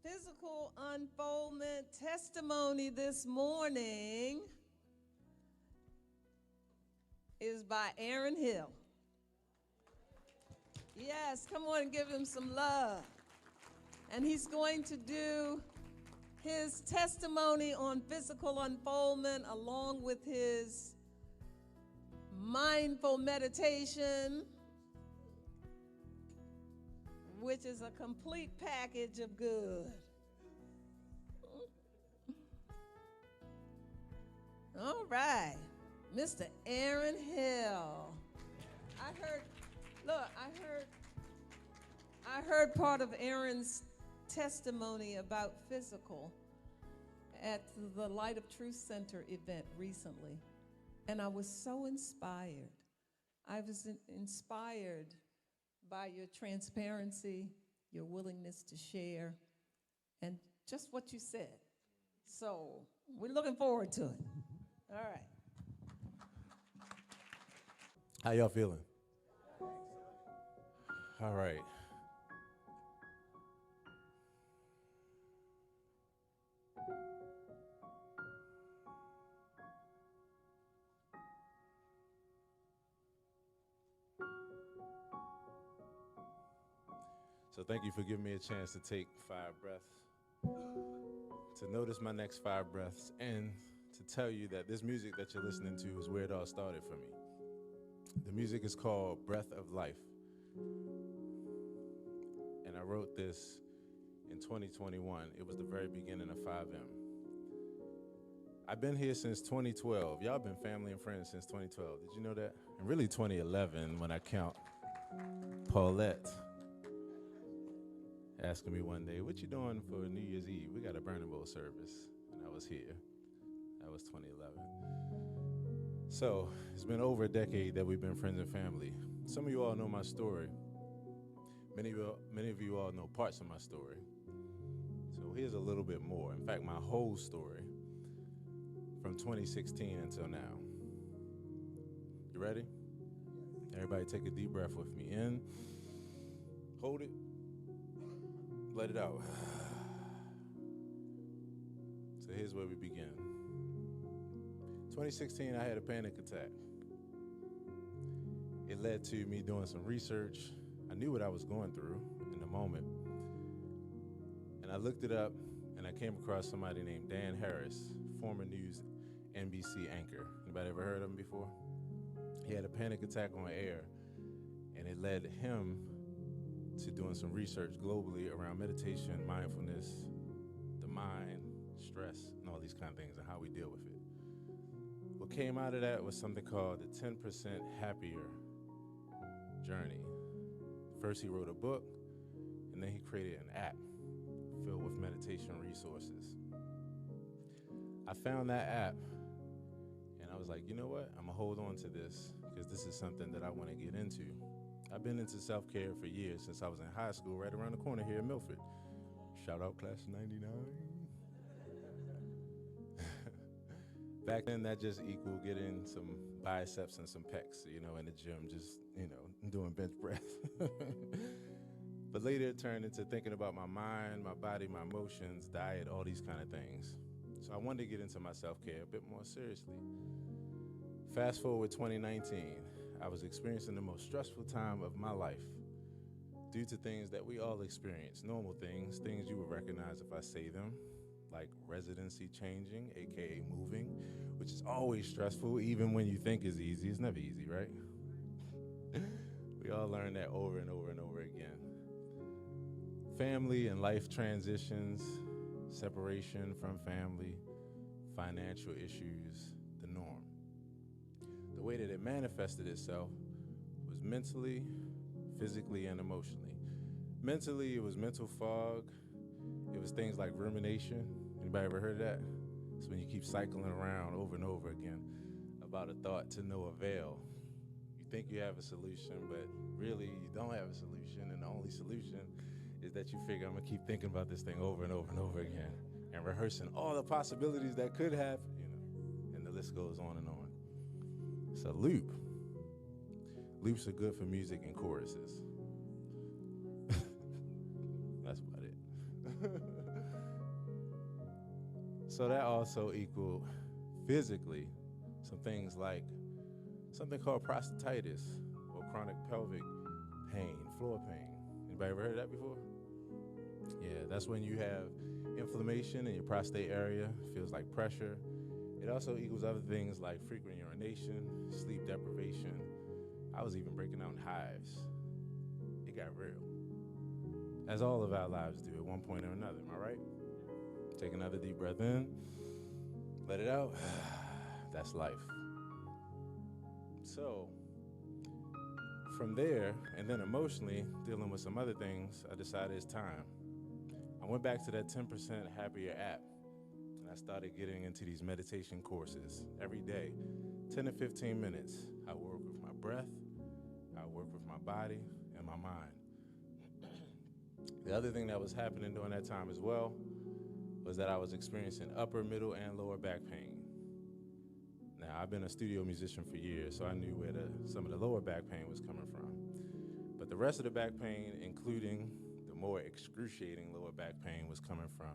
Physical unfoldment testimony this morning is by Aaron Hill. Yes, come on and give him some love. And he's going to do his testimony on physical unfoldment along with his mindful meditation, which is a complete package of good. All right, Mr. Aaron Hill. I heard part of Aaron's testimony about physical at the Light of Truth Center event recently, and I was so inspired. I was inspired by your transparency, your willingness to share, and just what you said. So we're looking forward to it. All right. How y'all feeling? All right. So thank you for giving me a chance to take 5 breaths, to notice my next 5 breaths, and to tell you that this music that you're listening to is where it all started for me. The music is called Breath of Life. And I wrote this in 2021. It was the very beginning of 5M. I've been here since 2012. Y'all been family and friends since 2012. Did you know that? And really 2011 when I count Paulette asking me one day, what you doing for New Year's Eve? We got a Burning Bowl service. And I was here. That was 2011. So it's been over a decade that we've been friends and family. Some of you all know my story. Many of you all know parts of my story. So here's a little bit more. In fact, my whole story from 2016 until now. You ready? Everybody take a deep breath with me. In, hold it, let it out. So here's where we begin. 2016, I had a panic attack. It led to me doing some research. I knew what I was going through in the moment. And I looked it up, and I came across somebody named Dan Harris, former news NBC anchor. Anybody ever heard of him before? He had a panic attack on air, and it led him to doing some research globally around meditation, mindfulness, the mind, stress, and all these kind of things, and how we deal with it. What came out of that was something called the 10% Happier Journey. First, he wrote a book, and then he created an app filled with meditation resources. I found that app, and I was like, you know what? I'm going to hold on to this because this is something that I want to get into. I've been into self-care for years, since I was in high school, right around the corner here in Milford. Shout out class of 99. Back then, that just equaled getting some biceps and some pecs, in the gym, just, doing bench press. But later it turned into thinking about my mind, my body, my emotions, diet, all these kind of things. So I wanted to get into my self-care a bit more seriously. Fast forward 2019, I was experiencing the most stressful time of my life due to things that we all experience, normal things you would recognize if I say them, like residency changing, AKA moving, which is always stressful, even when you think it's easy. It's never easy, right? We all learn that over and over and over again. Family and life transitions, separation from family, financial issues, the norm. The way that it manifested itself was mentally, physically, and emotionally. Mentally, it was mental fog. It was things like rumination. Anybody ever heard of that? It's when you keep cycling around over and over again about a thought to no avail. You think you have a solution, but really you don't have a solution, and the only solution is that you figure, I'm gonna keep thinking about this thing over and over and over again and rehearsing all the possibilities that could happen, and the list goes on and on. It's a loop. Loops are good for music and choruses. That's about it. So that also equaled physically some things like something called prostatitis or chronic pelvic pain, floor pain. Anybody ever heard of that before? Yeah, that's when you have inflammation in your prostate area, feels like pressure. It also equals other things like frequent urination, sleep deprivation. I was even breaking out in hives. It got real. As all of our lives do at one point or another, am I right? Take another deep breath in, let it out. That's life. So, from there, and then emotionally, dealing with some other things, I decided it's time. I went back to that 10% Happier app, and I started getting into these meditation courses every day, 10 to 15 minutes. I work with my breath, I work with my body and my mind. The other thing that was happening during that time as well was that I was experiencing upper, middle, and lower back pain. Now, I've been a studio musician for years, so I knew where some of the lower back pain was coming from. But the rest of the back pain, including the more excruciating lower back pain, was coming from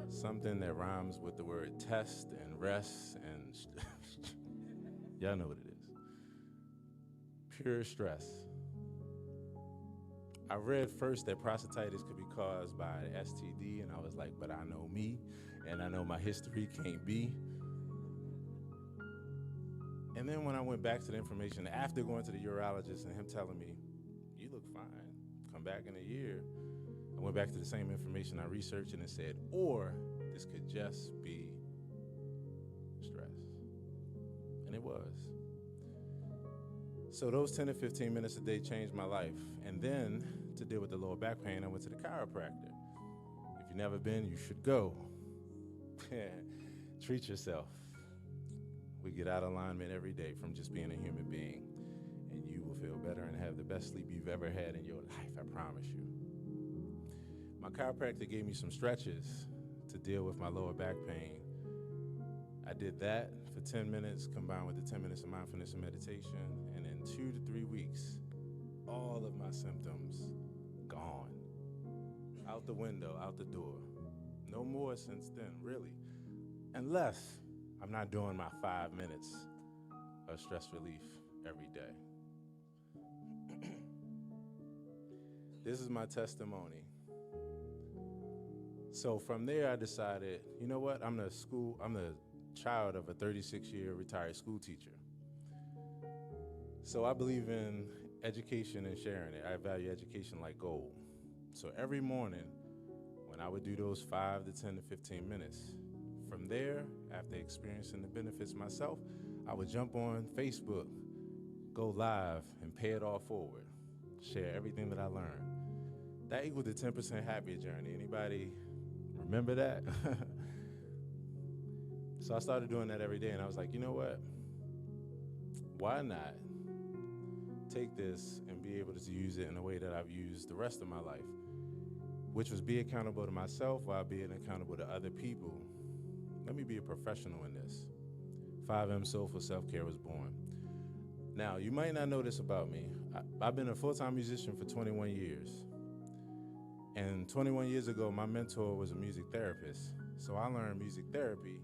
something that rhymes with the word test and rest and y'all know what it is. Pure stress. I read first that prostatitis could be caused by an STD, and I was like, but I know me, and I know my history can't be. And then when I went back to the information, after going to the urologist and him telling me, you look fine, come back in a year, I went back to the same information I researched and it said, or this could just be stress. And it was. So those 10 to 15 minutes a day changed my life. And then to deal with the lower back pain, I went to the chiropractor. If you've never been, you should go. Treat yourself. We get out of alignment every day from just being a human being, and you will feel better and have the best sleep you've ever had in your life, I promise you. My chiropractor gave me some stretches to deal with my lower back pain. I did that for 10 minutes combined with the 10 minutes of mindfulness and meditation, and in 2 to 3 weeks, all of my symptoms gone. Out the window, out the door. No more since then, really. Unless I'm not doing my 5 minutes of stress relief every day. This is my testimony. So from there, I decided, you know what? I'm the child of a 36-year retired school teacher. So I believe in education and sharing it. I value education like gold. So every morning, when I would do those 5 to 10 to 15 minutes, from there, after experiencing the benefits myself, I would jump on Facebook, go live, and pay it all forward. Share everything that I learned. That equaled the 10% Happier journey. Anybody remember that? So I started doing that every day, and I was like, you know what? Why not take this and be able to use it in a way that I've used the rest of my life, which was be accountable to myself while being accountable to other people. Let me be a professional in this. 5M Soulful Self-Care was born. Now, you might not know this about me. I've been a full-time musician for 21 years. And 21 years ago, my mentor was a music therapist. So I learned music therapy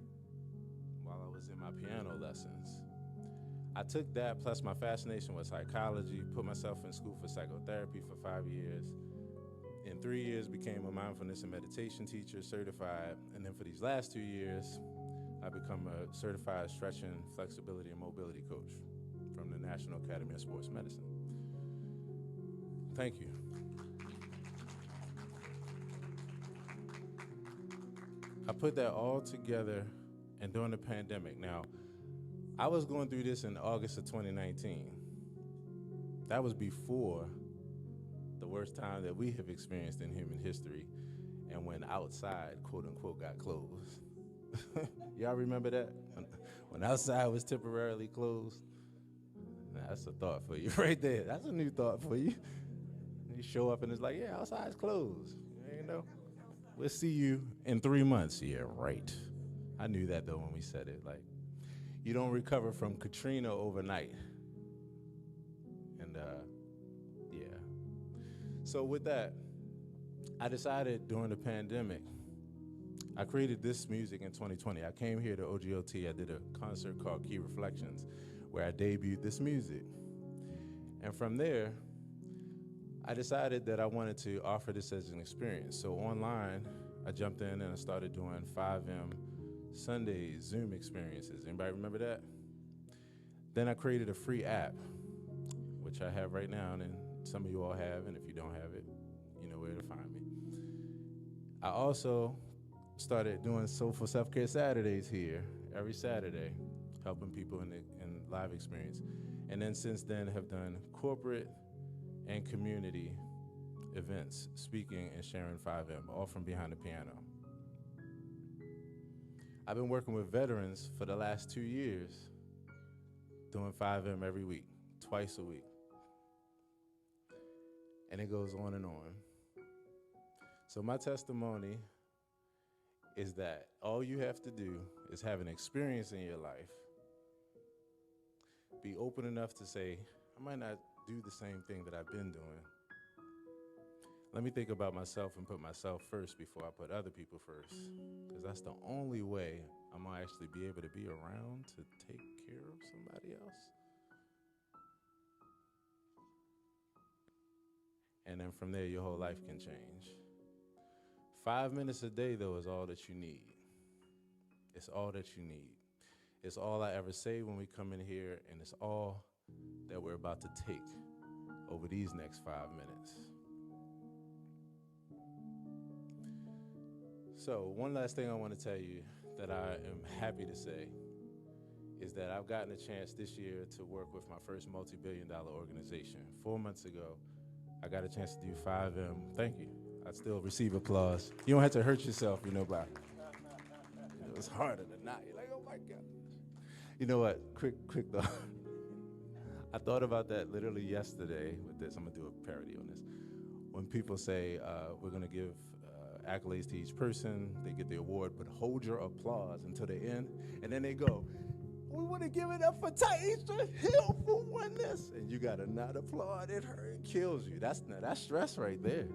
while I was in my piano lessons. I took that plus my fascination with psychology, put myself in school for psychotherapy for 5 years. In 3 years, became a mindfulness and meditation teacher, certified. And then for these last 2 years, I become a certified stretching, flexibility, and mobility coach from the National Academy of Sports Medicine. Thank you. I put that all together and during the pandemic. Now, I was going through this in August of 2019. That was before the worst time that we have experienced in human history, and when outside, quote unquote, got closed. Y'all remember that? When outside was temporarily closed? That's a thought for you right there. That's a new thought for you. You show up and it's like, yeah, outside's closed. You know? We'll see you in 3 months. Yeah, right. I knew that though when we said it. Like, you don't recover from Katrina overnight. And yeah. So with that, I decided during the pandemic, I created this music in 2020. I came here to OGOT. I did a concert called Key Reflections where I debuted this music. And from there, I decided that I wanted to offer this as an experience. So online, I jumped in and I started doing 5M Sundays Zoom experiences. Anybody remember that? Then I created a free app, which I have right now, and some of you all have, and if you don't have it, you know where to find me. I also started doing Soulful Self-Care Saturdays here every Saturday, helping people in live experience. And then since then have done corporate and community events, speaking and sharing 5M, all from behind the piano. I've been working with veterans for the last 2 years, doing 5M every week, twice a week. And it goes on and on. So my testimony is that all you have to do is have an experience in your life, be open enough to say, I might not do the same thing that I've been doing. Let me think about myself and put myself first before I put other people first, because that's the only way I'm gonna actually be able to be around to take care of somebody else. And then from there, your whole life can change. 5 minutes a day, though, is all that you need. It's all that you need. It's all I ever say when we come in here, and it's all that we're about to take over these next 5 minutes. So one last thing I want to tell you that I am happy to say is that I've gotten a chance this year to work with my first multi-billion-dollar organization. 4 months ago, I got a chance to do 5M. Thank you. I still receive applause. You don't have to hurt yourself, by. It's harder than not. You're like, oh my God. You know what? Quick though. I thought about that literally yesterday with this. I'm gonna do a parody on this. When people say, we're gonna give accolades to each person, they get the award, but hold your applause until the end, and then they go, we want to give it up for Taisha Hill for winning this. And you got to not applaud. It kills you. That's stress right there.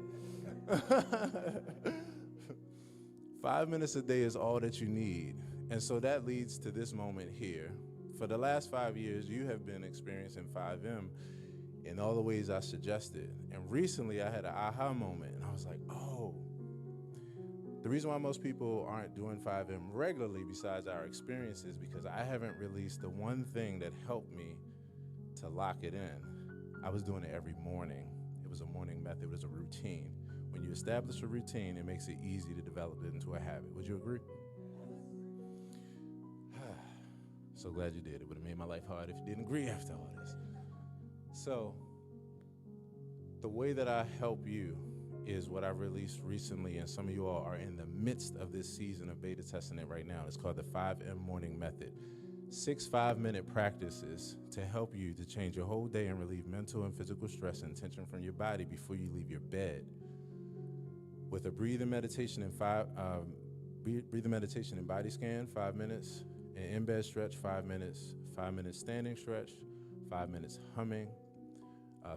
5 minutes a day is all that you need. And so that leads to this moment here. For the last 5 years, you have been experiencing 5M in all the ways I suggested. And recently I had an aha moment, and I was like, oh, the reason why most people aren't doing 5M regularly besides our experiences because I haven't released the one thing that helped me to lock it in. I was doing it every morning. It was a morning method. It was a routine. When you establish a routine, it makes it easy to develop it into a habit. Would you agree? So glad you did. It would have made my life hard if you didn't agree after all this. So the way that I help you is what I released recently, and some of you all are in the midst of this season of beta testing it right now. It's called the 5M Morning Method. 6 5-minute practices to help you to change your whole day and relieve mental and physical stress and tension from your body before you leave your bed. With a breathing meditation and body scan, 5 minutes, an in-bed stretch, 5 minutes, 5 minutes standing stretch, 5 minutes humming,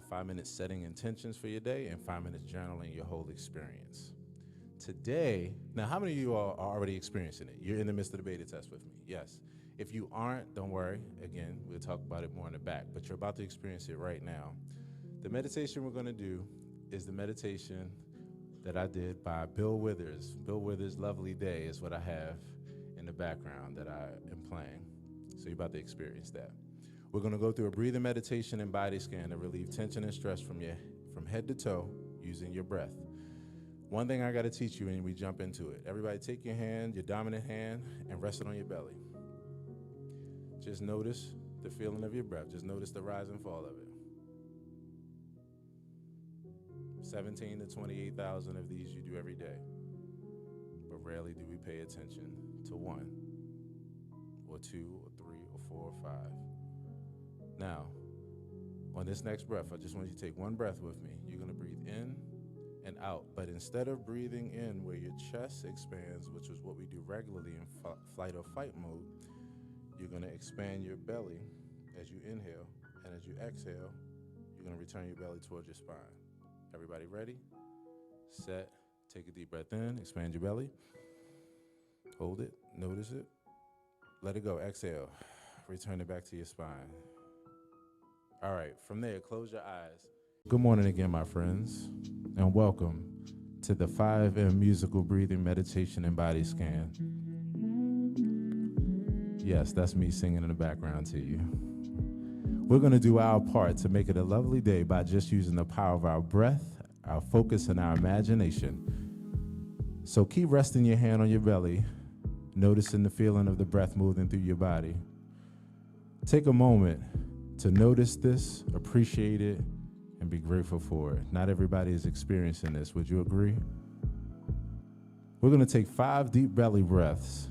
5 minutes setting intentions for your day, and 5 minutes journaling your whole experience. Today, now how many of you are already experiencing it? You're in the midst of the beta test with me, yes. If you aren't, don't worry. Again, we'll talk about it more in the back, but you're about to experience it right now. The meditation we're gonna do is the meditation that I did by Bill Withers. Bill Withers' Lovely Day is what I have in the background that I am playing. So you're about to experience that. We're gonna go through a breathing meditation and body scan to relieve tension and stress from head to toe using your breath. One thing I gotta teach you and we jump into it. Everybody take your hand, your dominant hand, and rest it on your belly. Just notice the feeling of your breath. Just notice the rise and fall of it. 17 to 28,000 of these you do every day. But rarely do we pay attention to 1 or 2 or 3 or 4 or 5. Now, on this next breath, I just want you to take one breath with me. You're gonna breathe in and out. But instead of breathing in where your chest expands, which is what we do regularly in flight or fight mode, you're gonna expand your belly as you inhale, and as you exhale, you're gonna return your belly towards your spine. Everybody ready? Set, take a deep breath in, expand your belly. Hold it, notice it. Let it go, exhale. Return it back to your spine. All right, from there, close your eyes. Good morning again, my friends, and welcome to the 5M Musical Breathing Meditation and Body Scan. Yes, that's me singing in the background to you. We're going to do our part to make it a lovely day by just using the power of our breath, our focus, and our imagination. So keep resting your hand on your belly, noticing the feeling of the breath moving through your body. Take a moment to notice this, appreciate it, and be grateful for it. Not everybody is experiencing this. Would you agree? We're going to take 5 deep belly breaths,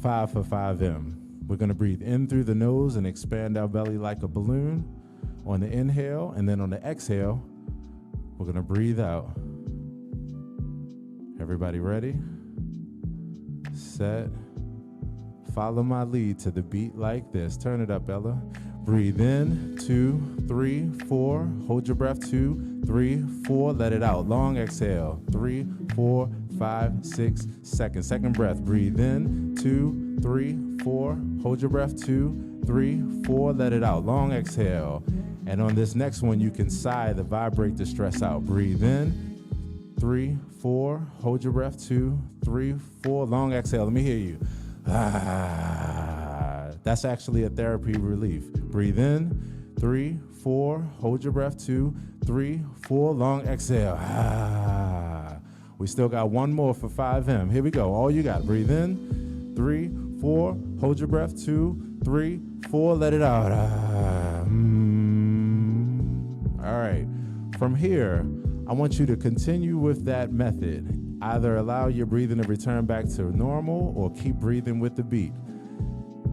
5 for 5M. We're going to breathe in through the nose and expand our belly like a balloon on the inhale, and then on the exhale, we're going to breathe out. Everybody ready? Set. Follow my lead to the beat like this. Turn it up, Ella. Breathe in, 2, 3, 4. Hold your breath, 2, 3, 4. Let it out. Long exhale. 3, 4, 5, 6 seconds. Second breath. Breathe in, 2, 3, 4. Hold your breath, 2, 3, 4. Let it out. Long exhale. And on this next one, you can sigh to vibrate the stress out. Breathe in, 3, 4. Hold your breath, 2, 3, 4. Long exhale. Let me hear you. That's actually a therapy relief. Breathe in, 3, 4. Hold your breath, 2, 3, 4. Long exhale. We still got one more for 5M. Here we go. All you got. Breathe in, 3, 4. Hold your breath, 2, 3, 4. Let it out. All right. From here, I want you to continue with that method. Either allow your breathing to return back to normal or keep breathing with the beat.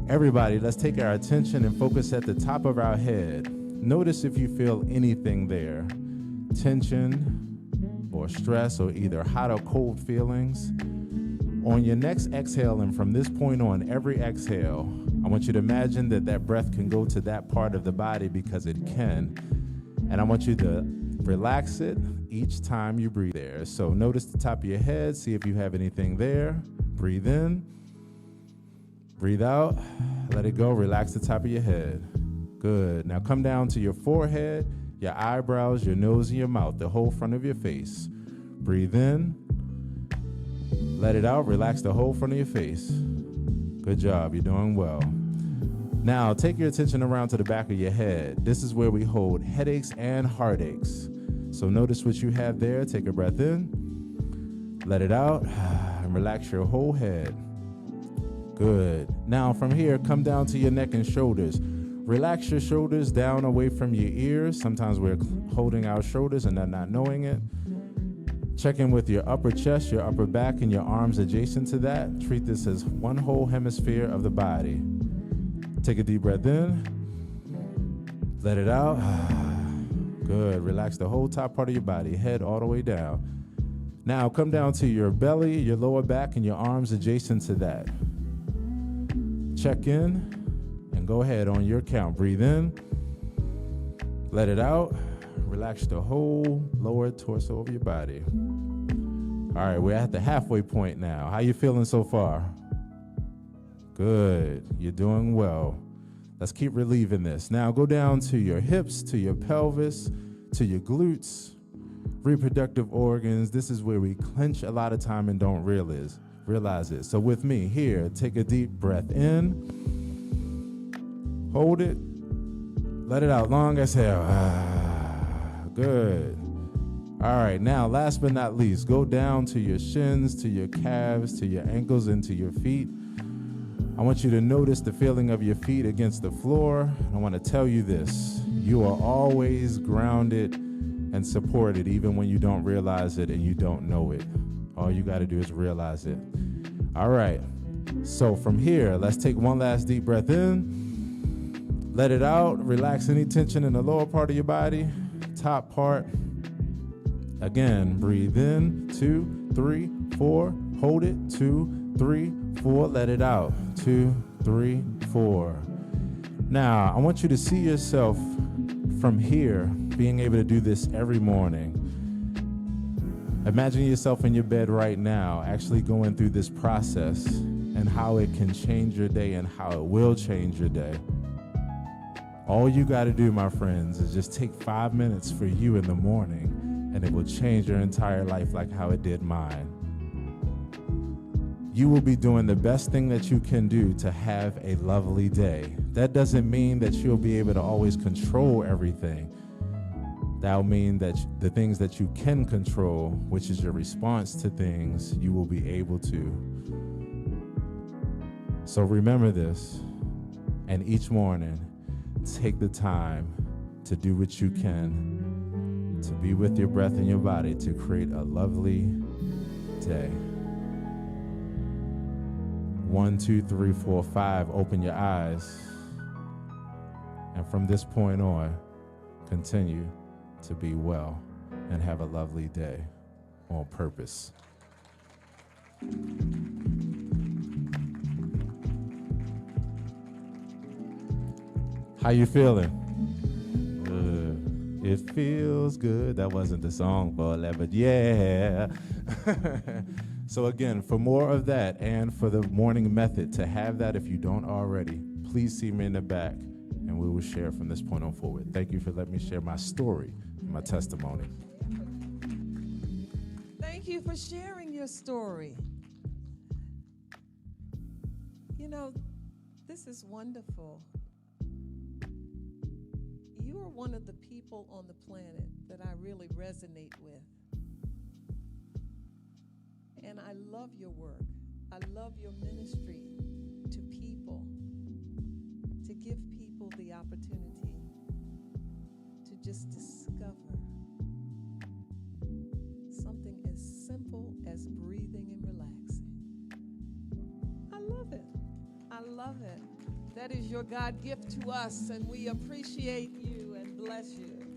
Everybody, let's take our attention and focus at the top of our head. Notice if you feel anything there. Tension or stress or either hot or cold feelings. On your next exhale, and from this point on, every exhale, I want you to imagine that that breath can go to that part of the body because it can. And I want you to relax it each time you breathe there. So notice the top of your head, see if you have anything there. Breathe in, breathe out, let it go, relax the top of your head. Good. Now come down to your forehead, your eyebrows, your nose, and your mouth, the whole front of your face. Breathe in, let it out, relax the whole front of your face. Good job, you're doing well. Now take your attention around to the back of your head. This is where we hold headaches and heartaches. So notice what you have there. Take a breath in, let it out, and relax your whole head. Good. Now from here, come down to your neck and shoulders. Relax your shoulders down away from your ears. Sometimes we're holding our shoulders and not knowing it. Check in with your upper chest, your upper back, and your arms adjacent to that. Treat this as one whole hemisphere of the body. Take a deep breath in, let it out. Good. Relax the whole top part of your body, head all the way down. Now come down to your belly, your lower back, and your arms adjacent to that. Check in and go ahead on your count. Breathe in, let it out. Relax the whole lower torso of your body. All right, we're at the halfway point now. How you feeling so far? Good. You're doing well. Let's keep relieving this. Now go down to your hips, to your pelvis, to your glutes, reproductive organs. This is where we clench a lot of time and don't realize it. So with me here, take a deep breath in, hold it, let it out. Long exhale. Good. All right, now last but not least, go down to your shins, to your calves, to your ankles, and to your feet. I want you to notice the feeling of your feet against the floor. I want to tell you this. You are always grounded and supported, even when you don't realize it and you don't know it. All you got to do is realize it. All right. So from here, let's take one last deep breath in. Let it out. Relax any tension in the lower part of your body, top part. Again, breathe in, 2, 3, 4. Hold it, 2, 3, 4. Let it out, 2, 3, 4. Now, I want you to see yourself from here being able to do this every morning. Imagine yourself in your bed right now, actually going through this process and how it can change your day and how it will change your day. All you got to do, my friends, is just take 5 minutes for you in the morning, and it will change your entire life like how it did mine. You will be doing the best thing that you can do to have a lovely day. That doesn't mean that you'll be able to always control everything. That'll mean that the things that you can control, which is your response to things, you will be able to. So remember this, and each morning, take the time to do what you can, to be with your breath in your body, to create a lovely day. 1, 2, 3, 4, 5, open your eyes. And from this point on, continue to be well and have a lovely day on purpose. How you feeling? It feels good. That wasn't the song for that, but yeah. So again, for more of that and for the morning method, to have that if you don't already, please see me in the back and we will share from this point on forward. Thank you for letting me share my story, my testimony. Thank you for sharing your story. You know, this is wonderful. You are one of the people on the planet that I really resonate with. And I love your work. I love your ministry to people, to give people the opportunity to just discover something as simple as breathing and relaxing. I love it. I love it. That is your God gift to us, and we appreciate you and bless you.